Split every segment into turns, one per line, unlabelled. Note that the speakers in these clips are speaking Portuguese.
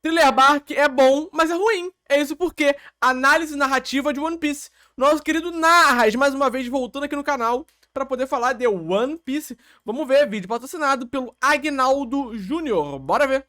Thriller Bark é bom, mas é ruim. É isso porque análise narrativa de One Piece. Nosso querido Narras, mais uma vez voltando aqui no canal para poder falar de One Piece. Vamos ver, vídeo patrocinado pelo Agnaldo Júnior. Bora ver.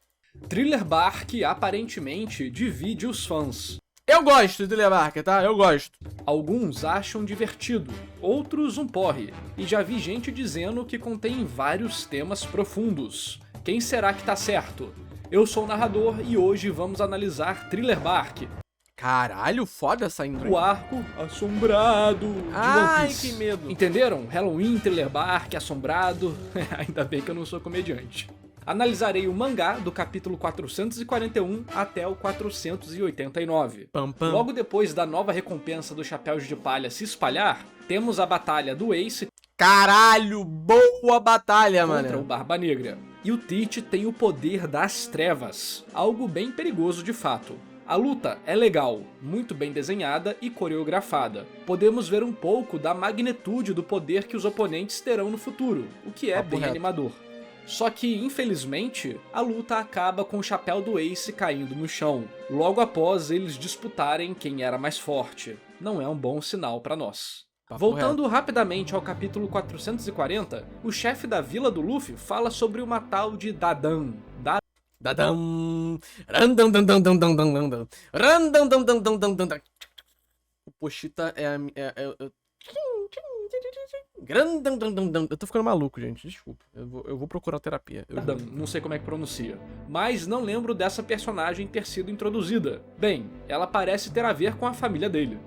Thriller Bark aparentemente divide os fãs.
Eu gosto de Thriller Bark, tá? Eu gosto.
Alguns acham divertido, outros um porre. E já vi gente dizendo que contém vários temas profundos. Quem será que tá certo? Eu sou o narrador e hoje vamos analisar Thriller Bark.
Caralho, foda essa intro.
O arco assombrado de
Ai,
One Piece.
que medo.
Entenderam? Halloween, Thriller Bark, assombrado. Ainda bem que eu não sou comediante. Analisarei o mangá do capítulo 441 até o 489.
Pam, pam.
Logo depois da nova recompensa dos Chapéus de Palha se espalhar, temos a batalha do Ace
Caralho, boa batalha,
contra o
mano.
Barba Negra. E o Teach tem o poder das trevas, algo bem perigoso de fato. A luta é legal, muito bem desenhada e coreografada. Podemos ver um pouco da magnitude do poder que os oponentes terão no futuro, o que é bem animador. Só que, infelizmente, a luta acaba com o chapéu do Ace caindo no chão, logo após eles disputarem quem era mais forte. Não é um bom sinal pra nós. Voltando rapidamente ao capítulo 440, o chefe da vila do Luffy fala sobre uma tal de Dadan.
Dadam. Randam. Randam. O Pochita é Eu tô ficando maluco, gente. Desculpa. Eu vou procurar terapia.
Dadan, não sei como é que pronuncia. Mas não lembro dessa personagem ter sido introduzida. Bem, ela parece ter a ver com a família dele.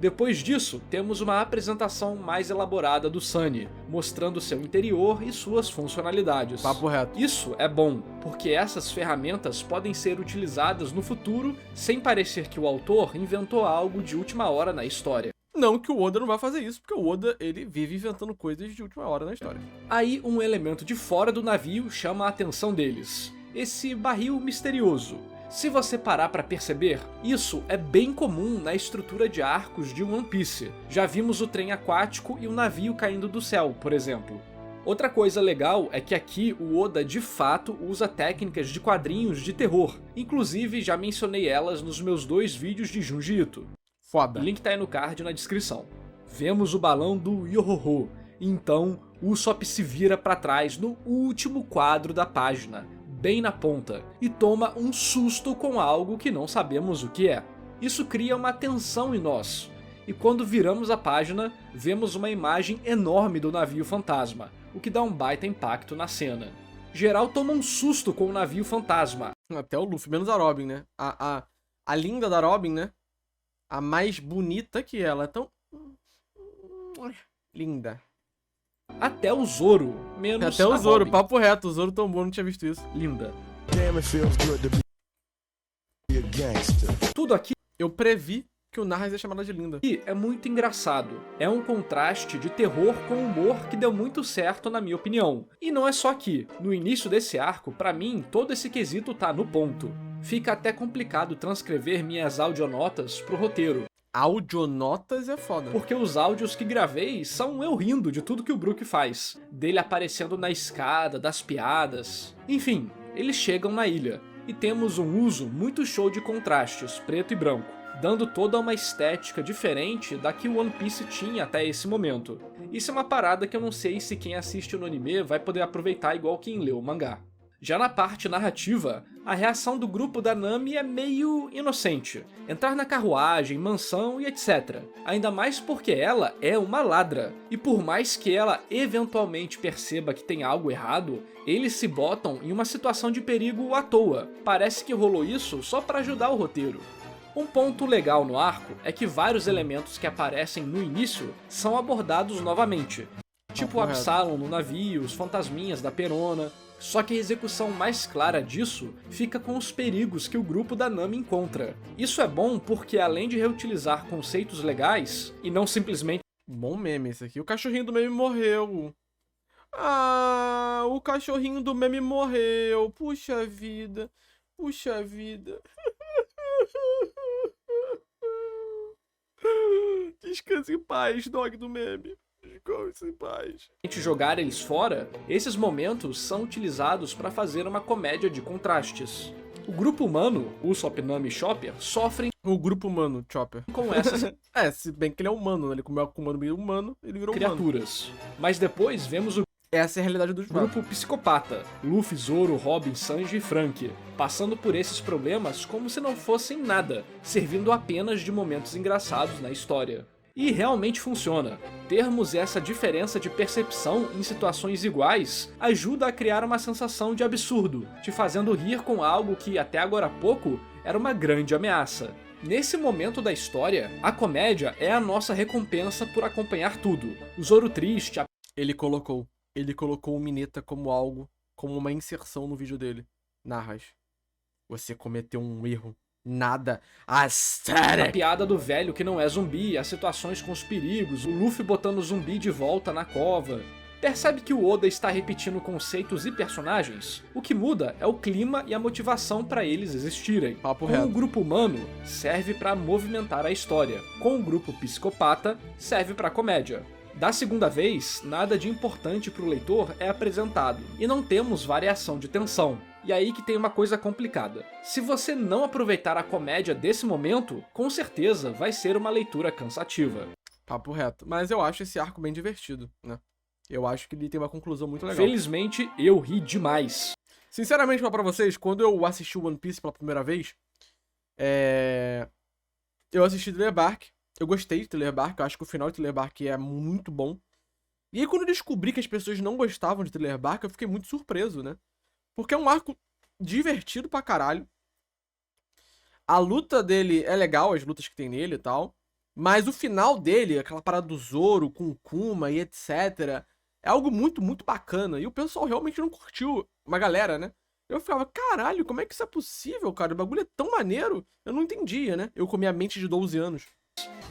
Depois disso, temos uma apresentação mais elaborada do Sunny, mostrando seu interior e suas funcionalidades.
Papo reto.
Isso é bom, porque essas ferramentas podem ser utilizadas no futuro sem parecer que o autor inventou algo de última hora na história.
Não que o Oda não vai fazer isso, porque o Oda, ele vive inventando coisas de última hora na história.
Aí um elemento de fora do navio chama a atenção deles. Esse barril misterioso. Se você parar pra perceber, isso é bem comum na estrutura de arcos de One Piece. Já vimos o trem aquático e o navio caindo do céu, por exemplo. Outra coisa legal é que aqui o Oda de fato usa técnicas de quadrinhos de terror. Inclusive já mencionei elas nos meus 2 vídeos de Junji Ito.
Foda.
O link tá aí no card na descrição. Vemos o balão do Yohoho. Então, Usopp se vira pra trás no último quadro da página, bem na ponta, e toma um susto com algo que não sabemos o que é. Isso cria uma tensão em nós. E quando viramos a página, vemos uma imagem enorme do navio fantasma, o que dá um baita impacto na cena. Geral toma um susto com o navio fantasma.
Até o Luffy, menos a Robin, né? A linda da Robin, né? A mais bonita que ela. Tão linda.
Até o Zoro, menos
Até o
a
Zoro,
Robin.
papo reto. O Zoro tão bom, não tinha visto isso.
Linda.
Damn, it feels good to be a gangster.
Tudo aqui
Eu previ que o Narras ia chamar ela de linda.
é muito engraçado. É um contraste de terror com humor que deu muito certo na minha opinião. E não é só aqui. No início desse arco, pra mim, todo esse quesito tá no ponto. Fica até complicado transcrever minhas audionotas pro roteiro,
Audionotas é foda.
porque os áudios que gravei são eu rindo de tudo que o Brook faz. Dele aparecendo na escada, das piadas. Enfim, eles chegam na ilha. E temos um uso muito show de contrastes, preto e branco, dando toda uma estética diferente da que o One Piece tinha até esse momento. Isso é uma parada que eu não sei se quem assiste no anime vai poder aproveitar igual quem leu o mangá. Já na parte narrativa, a reação do grupo da Nami é meio inocente. Entrar na carruagem, mansão e etc. Ainda mais porque ela é uma ladra. E por mais que ela eventualmente perceba que tem algo errado, eles se botam em uma situação de perigo à toa. Parece que rolou isso só para ajudar o roteiro. Um ponto legal no arco é que vários elementos que aparecem no início são abordados novamente. Tipo o Absalom no navio, os fantasminhas da Perona. Só que a execução mais clara disso fica com os perigos que o grupo da Nami encontra. Isso é bom porque além de reutilizar conceitos legais, e não simplesmente
Bom meme esse aqui. O cachorrinho do meme morreu. Ah, o cachorrinho do meme morreu. Puxa vida. Puxa vida. Descanse em paz, dog do meme. Descanse em paz.
jogar eles fora, esses momentos são utilizados para fazer uma comédia de contrastes. O grupo humano, Usopp, Nami e Chopper, sofrem
O grupo humano, Chopper.
com essas
Se bem que ele é humano, né? Ele comeu com humano meio humano, ele virou humano.
criaturas. Mas depois vemos o
Essa é a realidade dos grupos.
grupo psicopata, Luffy, Zoro, Robin, Sanji e Franky, passando por esses problemas como se não fossem nada, servindo apenas de momentos engraçados na história. E realmente funciona. Termos essa diferença de percepção em situações iguais ajuda a criar uma sensação de absurdo, te fazendo rir com algo que até agora há pouco era uma grande ameaça. Nesse momento da história, a comédia é a nossa recompensa por acompanhar tudo. O Zoro triste,
Ele colocou o Mineta como algo, como uma inserção no vídeo dele. Narras. Você cometeu um erro. Nada.
a
Aesthetic.
piada do velho que não é zumbi, as situações com os perigos, o Luffy botando o zumbi de volta na cova. Percebe que o Oda está repetindo conceitos e personagens? O que muda é o clima e a motivação para eles existirem.
Papo
Com
reto.
o grupo humano, serve para movimentar a história. Com o grupo psicopata, serve para comédia. Da segunda vez, nada de importante para o leitor é apresentado, e não temos variação de tensão. E aí que tem uma coisa complicada. Se você não aproveitar a comédia desse momento, com certeza vai ser uma leitura cansativa.
Papo reto. Mas eu acho esse arco bem divertido, né? Eu acho que ele tem uma conclusão muito legal.
Felizmente, eu ri demais.
Sinceramente, falar pra vocês, quando eu assisti o One Piece pela primeira vez, eu assisti Thriller Bark. Eu gostei de Thriller Bark, eu acho que o final de Thriller Bark é muito bom. E aí, quando eu descobri que as pessoas não gostavam de Thriller Bark, eu fiquei muito surpreso, né? Porque é um arco divertido pra caralho. A luta dele é legal, as lutas que tem nele e tal. Mas o final dele, aquela parada do Zoro com o Kuma e etc., é algo muito, muito bacana. E o pessoal realmente não curtiu. Uma galera, né? Eu ficava, caralho, como é que isso é possível, cara? O bagulho é tão maneiro. Eu não entendia, né? Eu com minha mente de 12 anos.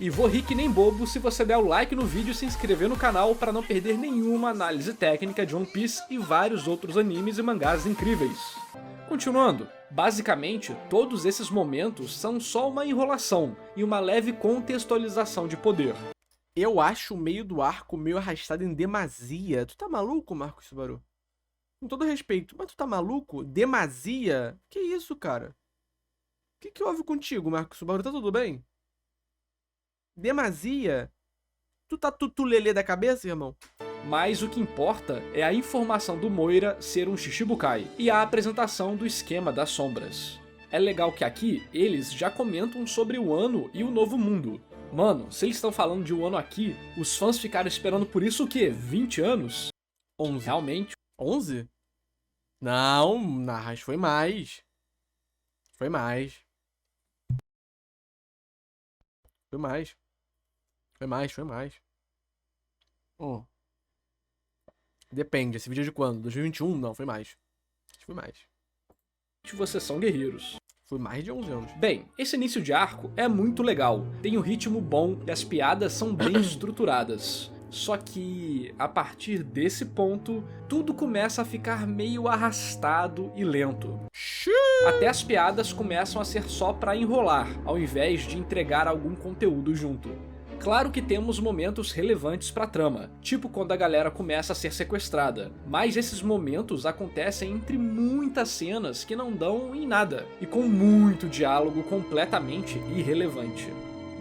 E vou rir que nem bobo se você der o like no vídeo e se inscrever no canal para não perder nenhuma análise técnica de One Piece e vários outros animes e mangás incríveis. Continuando, basicamente todos esses momentos são só uma enrolação e uma leve contextualização de poder.
Eu acho o meio do arco meio arrastado em demasia. Tu tá maluco, Marcos Subaru? Com todo respeito, mas tu tá maluco? Demasia? Que isso, cara? O que houve contigo, Marcos Subaru? Tá tudo bem? Demasia? Tu tá tutulelê da cabeça, irmão?
Mas o que importa é a informação do Moira ser um Shichibukai e a apresentação do esquema das sombras. É legal que aqui eles já comentam sobre o Wano e o Novo Mundo. Mano, se eles estão falando de Wano aqui, os fãs ficaram esperando por isso o quê? 20 anos?
11.
Realmente.
11? Não, Narras, foi mais. Foi mais. Foi mais. Foi mais, foi mais. Depende, esse vídeo é de quando? 2021? Não, foi mais. Acho que foi mais.
Vocês são guerreiros.
Foi mais de 11 anos.
Bem, esse início de arco é muito legal, tem um ritmo bom e as piadas são bem estruturadas. Só que, a partir desse ponto, tudo começa a ficar meio arrastado e lento. Até as piadas começam a ser só pra enrolar, ao invés de entregar algum conteúdo junto. Claro que temos momentos relevantes pra trama, tipo quando a galera começa a ser sequestrada, mas esses momentos acontecem entre muitas cenas que não dão em nada, e com muito diálogo completamente irrelevante.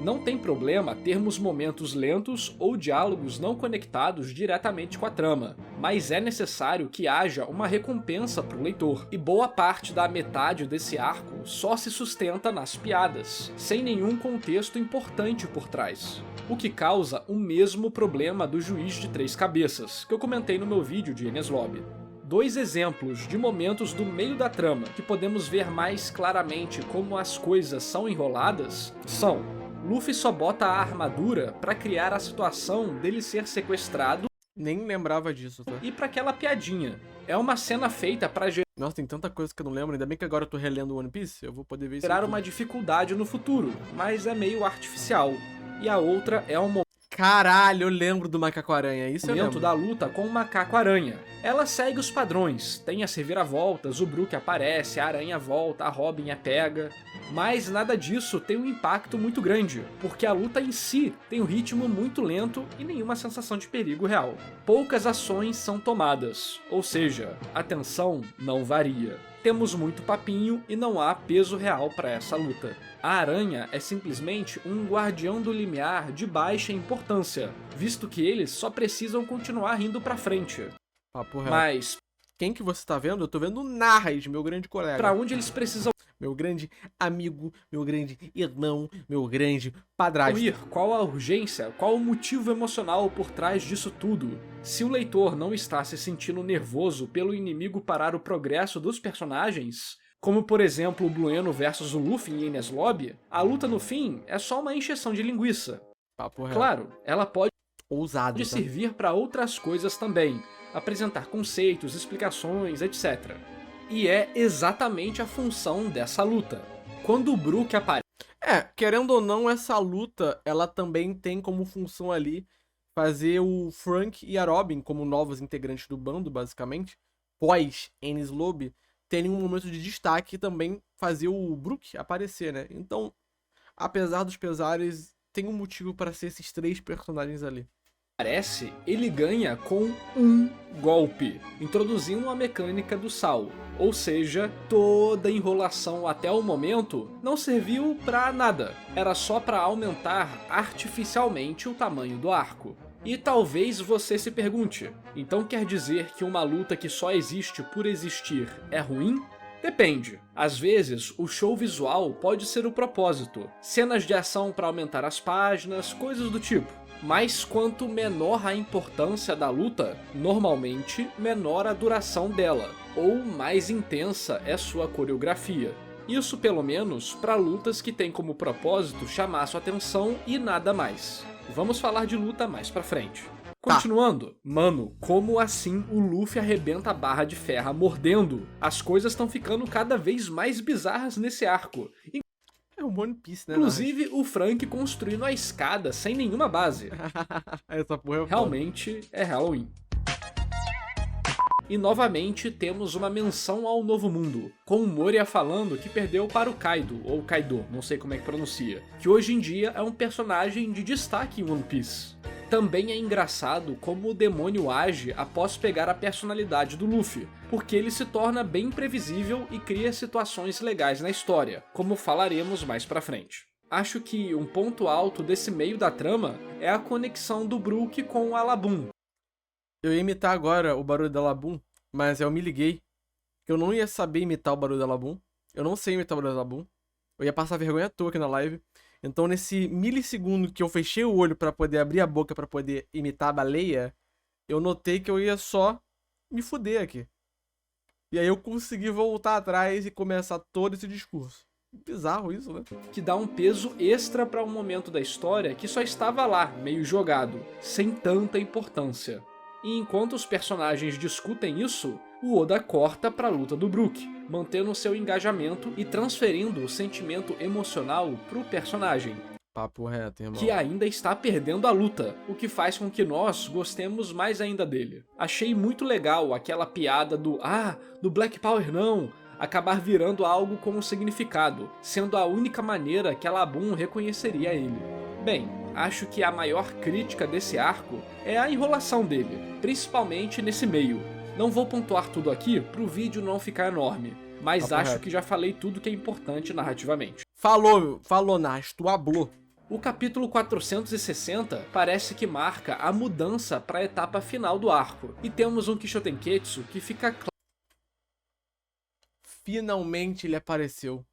Não tem problema termos momentos lentos ou diálogos não conectados diretamente com a trama, mas é necessário que haja uma recompensa pro leitor, e boa parte da metade desse arco só se sustenta nas piadas, sem nenhum contexto importante por trás. O que causa o mesmo problema do Juiz de Três Cabeças, que eu comentei no meu vídeo de Enies Lobby. Dois exemplos de momentos do meio da trama que podemos ver mais claramente como as coisas são enroladas são: Luffy só bota a armadura pra criar a situação dele ser sequestrado
Nem lembrava disso, tá?
e pra aquela piadinha. É uma cena feita pra
Nossa, tem tanta coisa que eu não lembro. Ainda bem que agora eu tô relendo o One Piece. Eu vou poder ver isso.
gerar
aqui.
uma dificuldade no futuro, mas é meio artificial. E a outra é um
Caralho, eu lembro do Macaco-Aranha. Isso eu
momento
lembro.
da luta com o Macaco-Aranha. Ela segue os padrões, tem as reviravoltas, o Brook aparece, a aranha volta, a Robin é pega. Mas nada disso tem um impacto muito grande, porque a luta em si tem um ritmo muito lento e nenhuma sensação de perigo real. Poucas ações são tomadas, ou seja, a tensão não varia. temos muito papinho e não há peso real para essa luta. A aranha é simplesmente um guardião do limiar de baixa importância, visto que eles só precisam continuar indo pra frente.
Papo reto.
Mas,
Quem que você tá vendo? Eu tô vendo o Narras, meu grande colega.
pra onde eles precisam
Meu grande amigo, meu grande irmão, meu grande padrasto.
ir? Qual a urgência? Qual o motivo emocional por trás disso tudo? Se o leitor não está se sentindo nervoso pelo inimigo parar o progresso dos personagens, como por exemplo o Blueno versus o Luffy em Enies Lobby, a luta no fim é só uma encheção de linguiça.
Papo reto.
Claro, ela pode
Ousado, tá?
servir para outras coisas também, apresentar conceitos, explicações, etc. E é exatamente a função dessa luta. Quando o Brook aparece,
Querendo ou não, essa luta, ela também tem como função ali fazer o Frank e a Robin, como novos integrantes do bando, basicamente, pós Enies Lobby, terem um momento de destaque e também fazer o Brook aparecer, né? Então, apesar dos pesares, tem um motivo para ser esses 3 personagens ali.
ele ganha com um golpe, introduzindo a mecânica do sal. Ou seja, toda a enrolação até o momento não serviu pra nada. Era só pra aumentar artificialmente o tamanho do arco. E talvez você se pergunte, então quer dizer que uma luta que só existe por existir é ruim? Depende. Às vezes, o show visual pode ser o propósito. Cenas de ação para aumentar as páginas, coisas do tipo. Mas quanto menor a importância da luta, normalmente menor a duração dela, ou mais intensa é sua coreografia. Isso pelo menos para lutas que têm como propósito chamar sua atenção e nada mais. Vamos falar de luta mais pra frente. Continuando, mano, como assim o Luffy arrebenta a barra de ferro mordendo? As coisas estão ficando cada vez mais bizarras nesse arco.
É um One Piece, né?
Inclusive o Frank construindo a escada sem nenhuma base.
Essa porra é foda.
Realmente é Halloween. E novamente temos uma menção ao Novo Mundo, com o Moria falando que perdeu para o Kaido, ou Kaido, não sei como é que pronuncia, que hoje em dia é um personagem de destaque em One Piece. Também é engraçado como o demônio age após pegar a personalidade do Luffy, porque ele se torna bem imprevisível e cria situações legais na história, como falaremos mais pra frente. Acho que um ponto alto desse meio da trama é a conexão do Brook com o Alabum.
Eu ia imitar agora o barulho da Labum, mas eu me liguei que eu não ia saber imitar o barulho da Labum. Eu não sei imitar o barulho da Labum. Eu ia passar vergonha à toa aqui na live. Então, nesse milissegundo que eu fechei o olho pra poder abrir a boca pra poder imitar a baleia, eu notei que eu ia só me fuder aqui. E aí eu consegui voltar atrás e começar todo esse discurso. Bizarro isso, né?
Que dá um peso extra para um momento da história que só estava lá, meio jogado, sem tanta importância. E enquanto os personagens discutem isso, o Oda corta para a luta do Brook, mantendo seu engajamento e transferindo o sentimento emocional pro personagem,
Papo reto, irmão.
que ainda está perdendo a luta, o que faz com que nós gostemos mais ainda dele. Achei muito legal aquela piada do Black Power não, acabar virando algo com um significado, sendo a única maneira que a Labum reconheceria ele. Bem, acho que a maior crítica desse arco é a enrolação dele, principalmente nesse meio. Não vou pontuar tudo aqui pro vídeo não ficar enorme, mas
Papo
acho
reto.
que já falei tudo que é importante narrativamente.
Falou, Nas, tu hablou.
O capítulo 460 parece que marca a mudança para a etapa final do arco, e temos um Kishotenketsu que fica
Finalmente ele apareceu.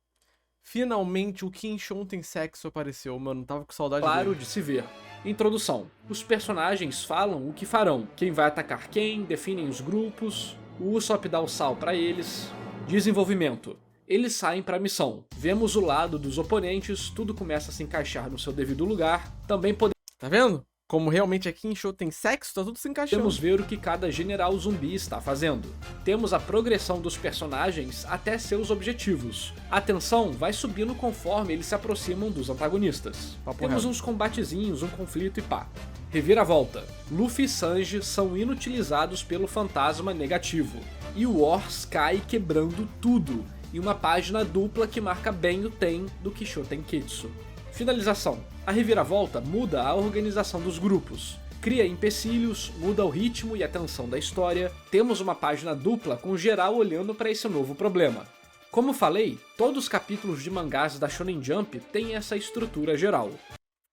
Finalmente o Kinshon tem sexo apareceu, mano. Tava com saudade
claro
dele.
de se ver. Introdução. Os personagens falam o que farão, quem vai atacar quem, definem os grupos, o Usopp dá o sal pra eles. Desenvolvimento. Eles saem pra missão. Vemos o lado dos oponentes, tudo começa a se encaixar no seu devido lugar. Também podemos
Tá vendo? Como realmente aqui em show tem sexo, tá tudo se encaixando.
ver o que cada general zumbi está fazendo. Temos a progressão dos personagens até seus objetivos. A tensão vai subindo conforme eles se aproximam dos antagonistas.
Papo
Temos
reto.
uns combatezinhos, um conflito e pá. Reviravolta. Luffy e Sanji são inutilizados pelo fantasma negativo. E o Ors cai quebrando tudo. E uma página dupla que marca bem o Ten do Kishotenketsu. Finalização. A reviravolta muda a organização dos grupos, cria empecilhos, muda o ritmo e a tensão da história, temos uma página dupla com geral olhando para esse novo problema. Como falei, todos os capítulos de mangás da Shonen Jump têm essa estrutura geral.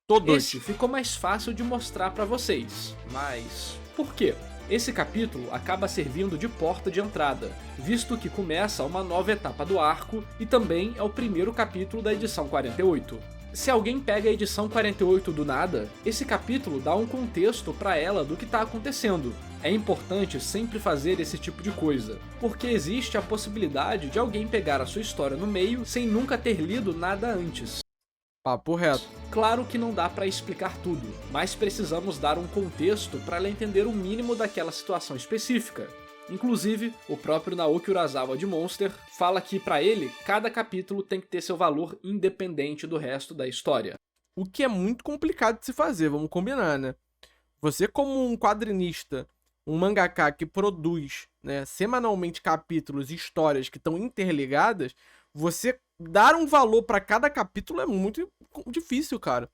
Todos.
Esse ficou mais fácil de mostrar pra vocês, mas por quê? Esse capítulo acaba servindo de porta de entrada, visto que começa uma nova etapa do arco e também é o primeiro capítulo da edição 48. Se alguém pega a edição 48 do nada, esse capítulo dá um contexto pra ela do que tá acontecendo. É importante sempre fazer esse tipo de coisa, porque existe a possibilidade de alguém pegar a sua história no meio sem nunca ter lido nada antes.
Papo reto.
Claro que não dá pra explicar tudo, mas precisamos dar um contexto para ela entender o mínimo daquela situação específica. Inclusive, o próprio Naoki Urasawa de Monster fala que pra ele, cada capítulo tem que ter seu valor independente do resto da história.
O que é muito complicado de se fazer, vamos combinar, né? Você como um quadrinista, um mangaka que produz, né, semanalmente capítulos e histórias que estão interligadas, você dar um valor pra cada capítulo é muito difícil, cara.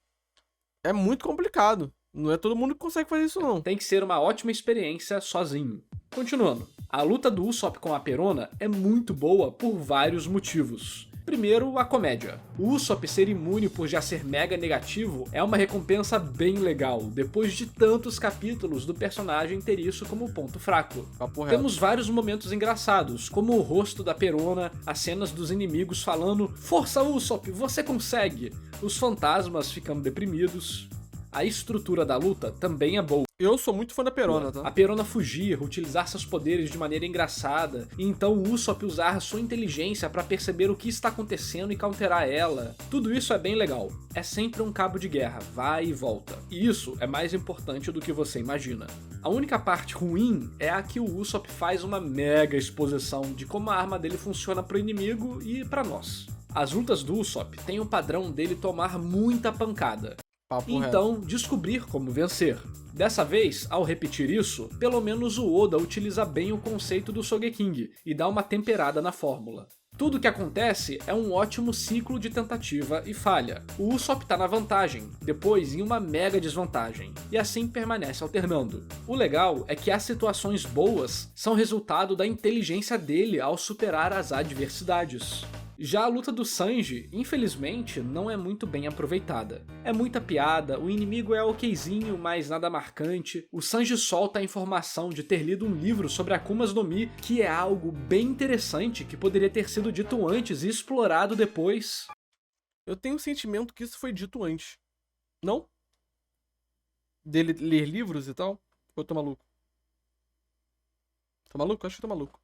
É muito complicado. Não é todo mundo que consegue fazer isso, não.
Tem que ser uma ótima experiência sozinho. Continuando, a luta do Usopp com a Perona é muito boa por vários motivos. Primeiro, a comédia. O Usopp ser imune por já ser mega negativo é uma recompensa bem legal, depois de tantos capítulos do personagem ter isso como ponto fraco. Temos vários momentos engraçados, como o rosto da Perona, as cenas dos inimigos falando "Força Usopp, você consegue!", os fantasmas ficando deprimidos. A estrutura da luta também é boa.
Eu sou muito fã da Perona, tá?
A Perona fugir, utilizar seus poderes de maneira engraçada, e então o Usopp usar sua inteligência pra perceber o que está acontecendo e counterar ela. Tudo isso é bem legal. É sempre um cabo de guerra, vai e volta. E isso é mais importante do que você imagina. A única parte ruim é a que o Usopp faz uma mega exposição de como a arma dele funciona pro inimigo e pra nós. As lutas do Usopp têm o padrão dele tomar muita pancada. Então, descobrir como vencer. Dessa vez, ao repetir isso, pelo menos o Oda utiliza bem o conceito do Sogeking e dá uma temperada na fórmula. Tudo que acontece é um ótimo ciclo de tentativa e falha. O Usopp tá na vantagem, depois em uma mega desvantagem, e assim permanece alternando. O legal é que as situações boas são resultado da inteligência dele ao superar as adversidades. Já a luta do Sanji, infelizmente, não é muito bem aproveitada. É muita piada, o inimigo é okzinho, mas nada marcante. O Sanji solta a informação de ter lido um livro sobre Akumas no Mi, que é algo bem interessante que poderia ter sido dito antes e explorado depois.
Eu tenho o sentimento que isso foi dito antes. Não? Dele ler livros e tal? Ou eu tô maluco? Tô maluco? Acho que tô maluco.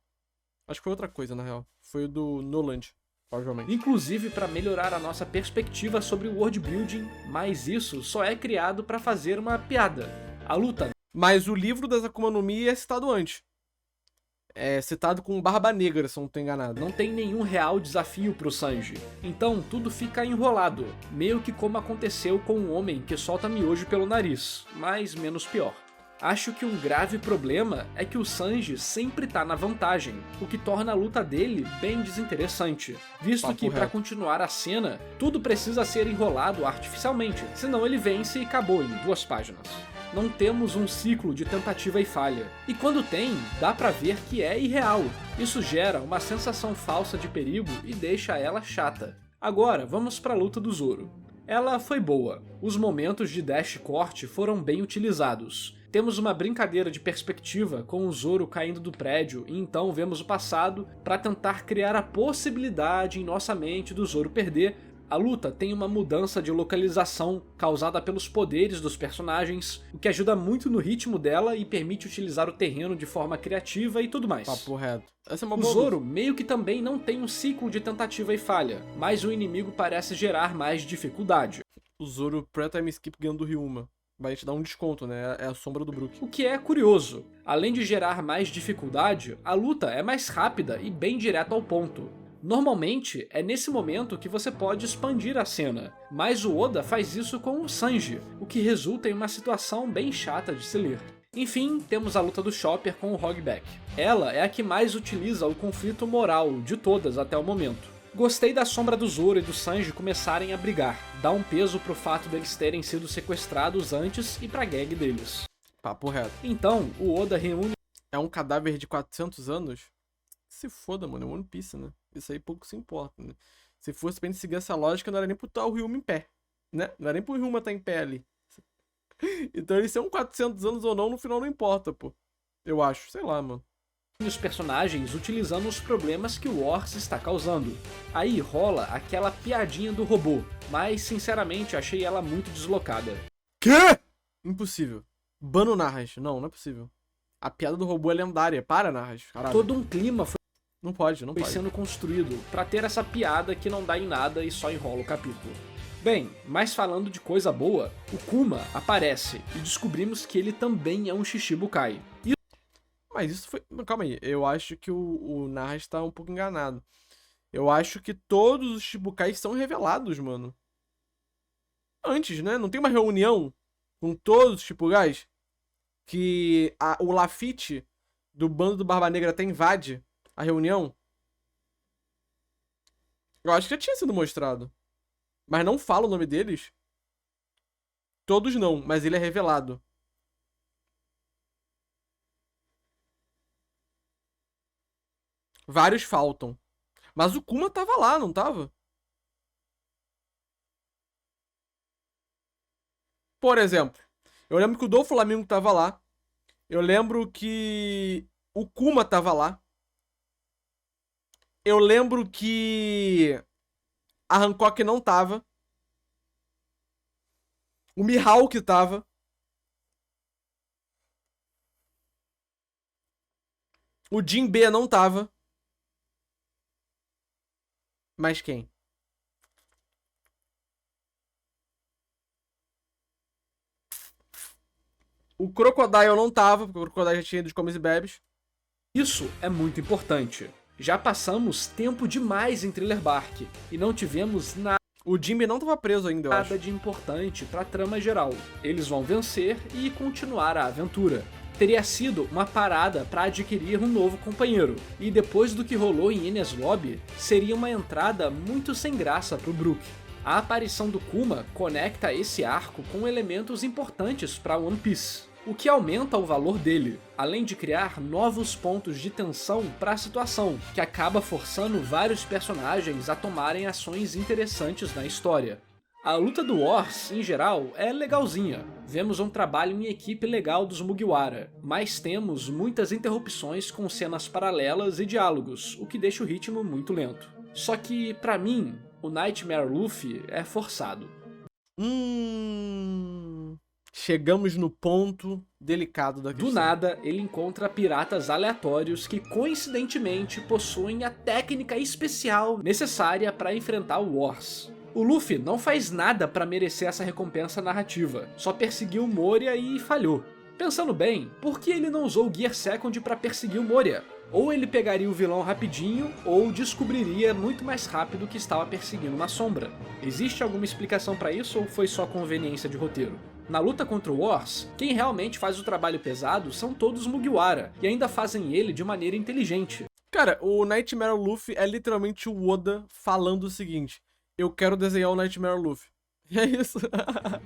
Acho que foi outra coisa, na real. Foi o do Noland.
Inclusive para melhorar a nossa perspectiva sobre o world building, mas isso só é criado para fazer uma piada. A luta...
Mas o livro das Akuma no Mi é citado antes. É citado com Barba Negra, se eu não tô enganado.
Não tem nenhum real desafio pro Sanji, então tudo fica enrolado, meio que como aconteceu com um homem que solta miojo pelo nariz, mas menos pior. Acho que um grave problema é que o Sanji sempre tá na vantagem, o que torna a luta dele bem desinteressante, visto que para continuar a cena, tudo precisa ser enrolado artificialmente, senão ele vence e acabou em 2 páginas. Não temos um ciclo de tentativa e falha, e quando tem, dá pra ver que é irreal. Isso gera uma sensação falsa de perigo e deixa ela chata. Agora, vamos pra luta do Zoro. Ela foi boa, os momentos de dash e corte foram bem utilizados. Temos uma brincadeira de perspectiva com o Zoro caindo do prédio e então vemos o passado para tentar criar a possibilidade em nossa mente do Zoro perder. A luta tem uma mudança de localização causada pelos poderes dos personagens, o que ajuda muito no ritmo dela e permite utilizar o terreno de forma criativa e tudo mais.
Papo reto. Essa é uma
o
boa
Zoro meio que também não tem um ciclo de tentativa e falha, mas o inimigo parece gerar mais dificuldade.
O Zoro pré-time skip ganhando do Ryuma. Vai te dar um desconto, né? É a sombra do Brook.
O que é curioso. Além de gerar mais dificuldade, a luta é mais rápida e bem direto ao ponto. Normalmente, é nesse momento que você pode expandir a cena, mas o Oda faz isso com o Sanji, o que resulta em uma situação bem chata de se ler. Enfim, temos a luta do Chopper com o Hogback. Ela é a que mais utiliza o conflito moral de todas até o momento. Gostei da sombra do Zoro e do Sanji começarem a brigar, dá um peso pro fato deles terem sido sequestrados antes e pra gag deles.
Papo reto.
Então, o Oda reúne
É um cadáver de 400 anos? Se foda, mano, é One Piece, né? Isso aí pouco se importa, né? Se fosse pra gente seguir essa lógica, não era nem pro tal Ryuma em pé, né? Não era nem pro Ryuma estar em pé ali. Então eles são 400 anos ou não, no final não importa, pô. Eu acho, sei lá, mano.
os personagens utilizando os problemas que o Wars está causando. Aí rola aquela piadinha do robô, mas sinceramente achei ela muito deslocada.
Quê? Impossível. Bano Narras. Não, não é possível. A piada do robô é lendária. Para, Narras. Caralho.
Todo um clima foi
Não pode.
sendo construído pra ter essa piada que não dá em nada e só enrola o capítulo. Bem, mas falando de coisa boa, o Kuma aparece e descobrimos que ele também é um Shichibukai.
Mas isso foi... Calma aí. Eu acho que o Narras tá um pouco enganado. Eu acho que todos os Shichibukais são revelados, mano. Antes, né? Não tem uma reunião com todos os Shichibukais que o Lafitte do bando do Barba Negra até invade a reunião? Eu acho que já tinha sido mostrado. Mas não fala o nome deles? Todos não, mas ele é revelado. Vários faltam. Mas o Kuma tava lá, não tava? Por exemplo, eu lembro que o Doflamingo tava lá. Eu lembro que o Kuma tava lá. Eu lembro que a Hancock não tava. O Mihawk tava. O Jinbe não tava. Mas quem? O Crocodile não tava, porque o Crocodile já tinha ido de comes e bebes.
Isso é muito importante. Já passamos tempo demais em Thriller Bark e não tivemos
O Jimmy não tava preso ainda, eu acho.
nada de importante pra trama geral. Eles vão vencer e continuar a aventura. Teria sido uma parada para adquirir um novo companheiro, e depois do que rolou em Enies Lobby, seria uma entrada muito sem graça pro Brook. A aparição do Kuma conecta esse arco com elementos importantes para One Piece, o que aumenta o valor dele, além de criar novos pontos de tensão para a situação, que acaba forçando vários personagens a tomarem ações interessantes na história. A luta do Wars, em geral, é legalzinha. Vemos um trabalho em equipe legal dos Mugiwara, mas temos muitas interrupções com cenas paralelas e diálogos, o que deixa o ritmo muito lento. Só que, pra mim, o Nightmare Luffy é forçado.
Chegamos no ponto delicado da questão.
Do nada, ele encontra piratas aleatórios que coincidentemente possuem a técnica especial necessária para enfrentar o Wars. O Luffy não faz nada para merecer essa recompensa narrativa, só perseguiu o Moria e falhou. Pensando bem, por que ele não usou o Gear Second para perseguir o Moria? Ou ele pegaria o vilão rapidinho, ou descobriria muito mais rápido que estava perseguindo uma sombra. Existe alguma explicação para isso ou foi só conveniência de roteiro? Na luta contra o Wars, quem realmente faz o trabalho pesado são todos os Mugiwara, e ainda fazem ele de maneira inteligente.
Cara, o Nightmare Luffy é literalmente o Oda falando o seguinte: eu quero desenhar o Nightmare Luffy. E é isso.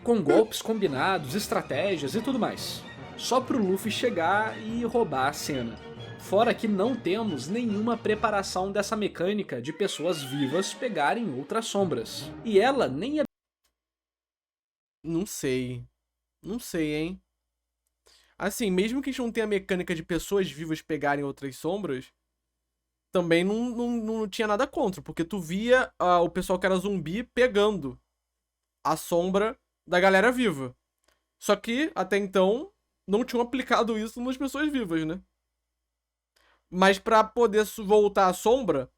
Com golpes combinados, estratégias e tudo mais. Só pro Luffy chegar e roubar a cena. Fora que não temos nenhuma preparação dessa mecânica de pessoas vivas pegarem outras sombras. E ela nem é...
Não sei. Não sei, hein? Assim, mesmo que a gente não tenha a mecânica de pessoas vivas pegarem outras sombras, também não tinha nada contra, porque tu via o pessoal que era zumbi pegando a sombra da galera viva. Só que, até então, não tinham aplicado isso nas pessoas vivas, né? Mas pra poder voltar a sombra,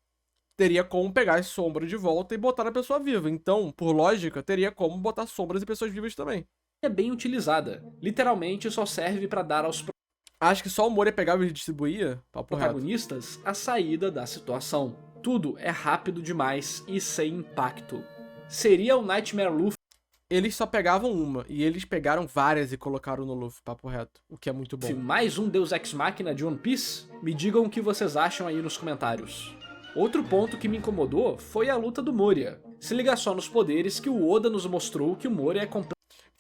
teria como pegar a sombra de volta e botar na pessoa viva. Então, por lógica, teria como botar sombras em pessoas vivas também.
é bem utilizada. Literalmente só serve para dar aos
Acho que só o Moria pegava e distribuía, papo reto.
protagonistas a saída da situação. Tudo é rápido demais e sem impacto. Seria o Nightmare Luffy
Eles só pegavam uma, e eles pegaram várias e colocaram no Luffy, papo reto. O que é muito bom.
mais um Deus Ex Machina de One Piece? Me digam o que vocês acham aí nos comentários. Outro ponto que me incomodou foi a luta do Moria. Se liga só nos poderes que o Oda nos mostrou que o Moria é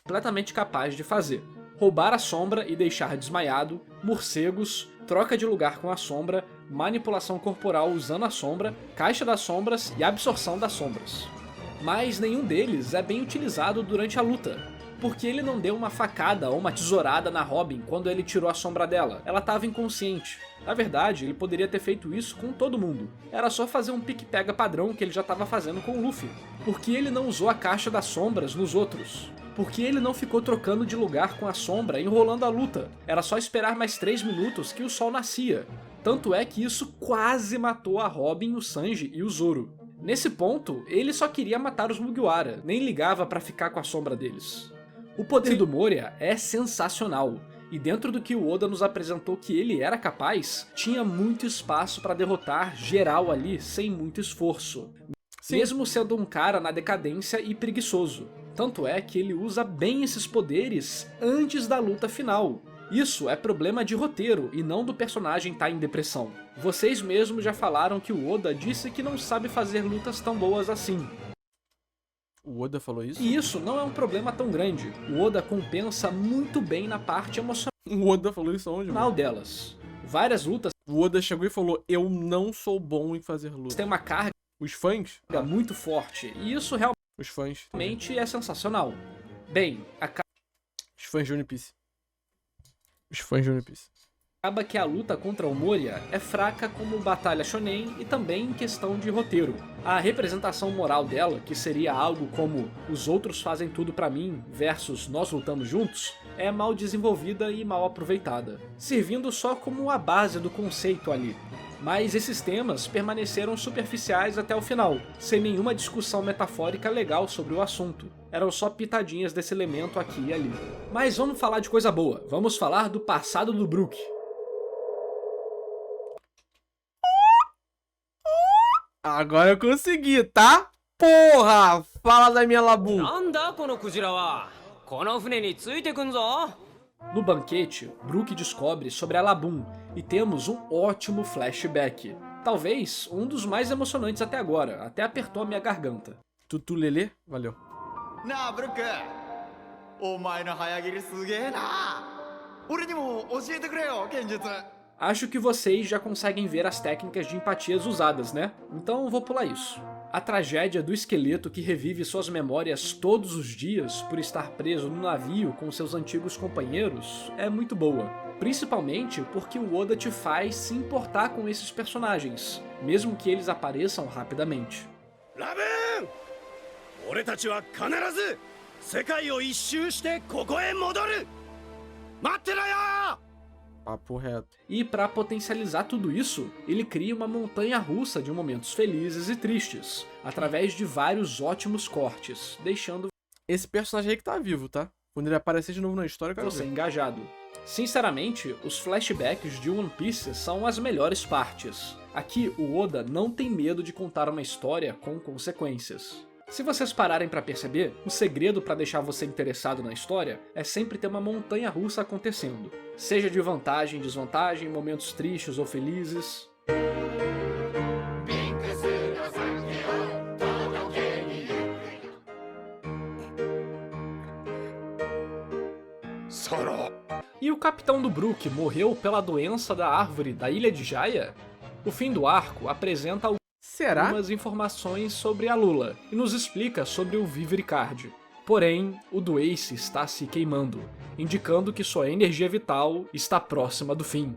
completamente capaz de fazer. roubar a sombra e deixar desmaiado, morcegos, troca de lugar com a sombra, manipulação corporal usando a sombra, caixa das sombras e absorção das sombras. Mas nenhum deles é bem utilizado durante a luta, porque ele não deu uma facada ou uma tesourada na Robin quando ele tirou a sombra dela, ela estava inconsciente. Na verdade, ele poderia ter feito isso com todo mundo. Era só fazer um pique-pega padrão que ele já estava fazendo com o Luffy. Por que ele não usou a caixa das sombras nos outros? Por que ele não ficou trocando de lugar com a sombra, enrolando a luta? Era só esperar mais 3 minutos que o sol nascia. Tanto é que isso quase matou a Robin, o Sanji e o Zoro. Nesse ponto, ele só queria matar os Mugiwara, nem ligava pra ficar com a sombra deles. O poder do Moria é sensacional. E dentro do que o Oda nos apresentou que ele era capaz, tinha muito espaço para derrotar geral ali sem muito esforço. Sim. Mesmo sendo um cara na decadência e preguiçoso. Tanto é que ele usa bem esses poderes antes da luta final. Isso é problema de roteiro e não do personagem estar em depressão. Vocês mesmos já falaram que o Oda disse que não sabe fazer lutas tão boas assim.
O Oda falou isso?
E isso não é um problema tão grande. O Oda compensa muito bem na parte emocional
O Oda falou isso onde, mano?
delas. Várias lutas
O Oda chegou e falou, eu não sou bom em fazer luta.
têm uma carga
Os fãs?
muito forte, e isso
Os fãs.
realmente é sensacional. Bem,
Os fãs de One Piece. Os fãs de One Piece.
acaba que a luta contra o Moria é fraca como batalha shonen e também em questão de roteiro. A representação moral dela, que seria algo como os outros fazem tudo pra mim versus nós lutamos juntos, é mal desenvolvida e mal aproveitada, servindo só como a base do conceito ali. Mas esses temas permaneceram superficiais até o final, sem nenhuma discussão metafórica legal sobre o assunto. Eram só pitadinhas desse elemento aqui e ali. Mas vamos falar de coisa boa, vamos falar do passado do Brook.
Agora eu consegui, tá? Porra! Fala da minha Labum.
なんだこのクジラは。この船についてくんぞ。
No banquete, Brook descobre sobre a Labum e temos um ótimo flashback. Talvez um dos mais emocionantes até agora, até apertou a minha garganta.
Tutu Lelê, valeu.
なあブルックお前の早切りすげえな俺にも教えてくれよ剣術
Acho que vocês já conseguem ver as técnicas de empatias usadas, né? Então vou pular isso. A tragédia do esqueleto que revive suas memórias todos os dias por estar preso no navio com seus antigos companheiros é muito boa. Principalmente porque o Oda te faz se importar com esses personagens, mesmo que eles apareçam rapidamente.
ラブーン俺たちは必ず世界を一周してここへ戻る待ってろよ
Papo reto.
E para potencializar tudo isso, ele cria uma montanha russa de momentos felizes e tristes, através de vários ótimos cortes, deixando
Esse personagem aí que tá vivo, tá? Quando ele aparecer de novo na história, eu quero
você
ver.
engajado. Sinceramente, os flashbacks de One Piece são as melhores partes. Aqui, o Oda não tem medo de contar uma história com consequências. Se vocês pararem pra perceber, o segredo pra deixar você interessado na história é sempre ter uma montanha russa acontecendo. Seja de vantagem, desvantagem, momentos tristes ou felizes. E o capitão do Brook morreu pela doença da árvore da ilha de Jaya? O fim do arco apresenta
Será?
algumas informações sobre a Lula e nos explica sobre o Vivricard. Porém, o do Ace está se queimando, indicando que sua energia vital está próxima do fim.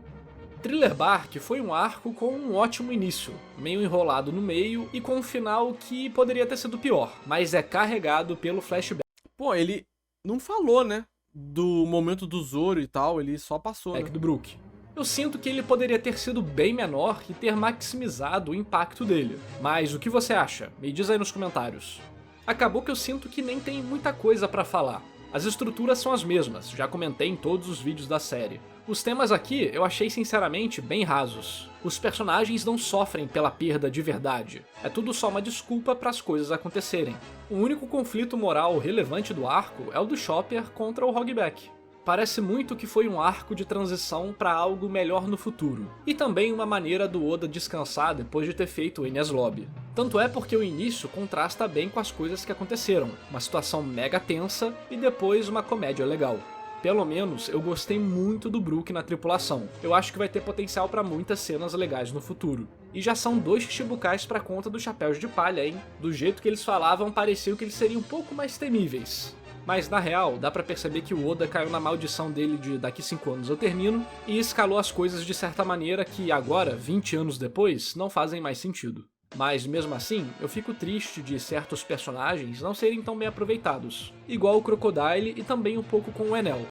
Thriller Bark foi um arco com um ótimo início, meio enrolado no meio e com um final que poderia ter sido pior, mas é carregado pelo flashback
Pô, ele não falou, né? Do momento do Zoro e tal, ele só passou, né?
do Brook. Eu sinto que ele poderia ter sido bem menor e ter maximizado o impacto dele. Mas o que você acha? Me diz aí nos comentários. Acabou que eu sinto que nem tem muita coisa pra falar. As estruturas são as mesmas, já comentei em todos os vídeos da série. Os temas aqui eu achei sinceramente bem rasos. Os personagens não sofrem pela perda de verdade. É tudo só uma desculpa para as coisas acontecerem. O único conflito moral relevante do arco é o do Chopper contra o Hogback. Parece muito que foi um arco de transição para algo melhor no futuro, e também uma maneira do Oda descansar depois de ter feito o Enies Lobby. Tanto é porque o início contrasta bem com as coisas que aconteceram, uma situação mega tensa e depois uma comédia legal. Pelo menos eu gostei muito do Brook na tripulação. Eu acho que vai ter potencial pra muitas cenas legais no futuro. E já são 2 Chichibukais pra conta dos Chapéus de Palha, hein? Do jeito que eles falavam, parecia que eles seriam um pouco mais temíveis. Mas na real, dá pra perceber que o Oda caiu na maldição dele de daqui 5 anos eu termino, e escalou as coisas de certa maneira que agora, 20 anos depois, não fazem mais sentido. Mas mesmo assim, eu fico triste de certos personagens não serem tão bem aproveitados, igual o Crocodile e também um pouco com o Enel.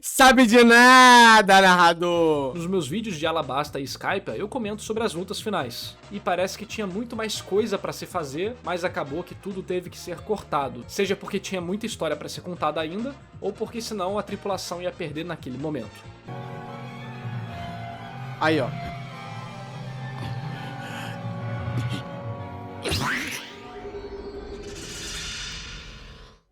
Sabe de nada, narrador!
Nos meus vídeos de Alabasta e Skype, eu comento sobre as lutas finais. E parece que tinha muito mais coisa pra se fazer, mas acabou que tudo teve que ser cortado. Seja porque tinha muita história pra ser contada ainda, ou porque senão a tripulação ia perder naquele momento.
Aí, ó.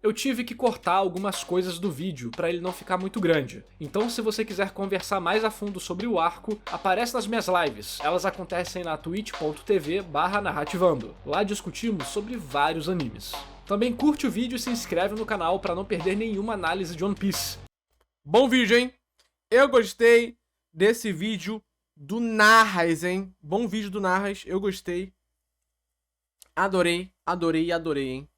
Eu tive que cortar algumas coisas do vídeo pra ele não ficar muito grande. Então se você quiser conversar mais a fundo sobre o arco, aparece nas minhas lives. Elas acontecem na twitch.tv/narrativando. Lá discutimos sobre vários animes. Também curte o vídeo e se inscreve no canal pra não perder nenhuma análise de One Piece.
Bom vídeo, hein? Eu gostei desse vídeo do Narras, hein? Bom vídeo do Narras, eu gostei. Adorei, adorei, adorei, hein?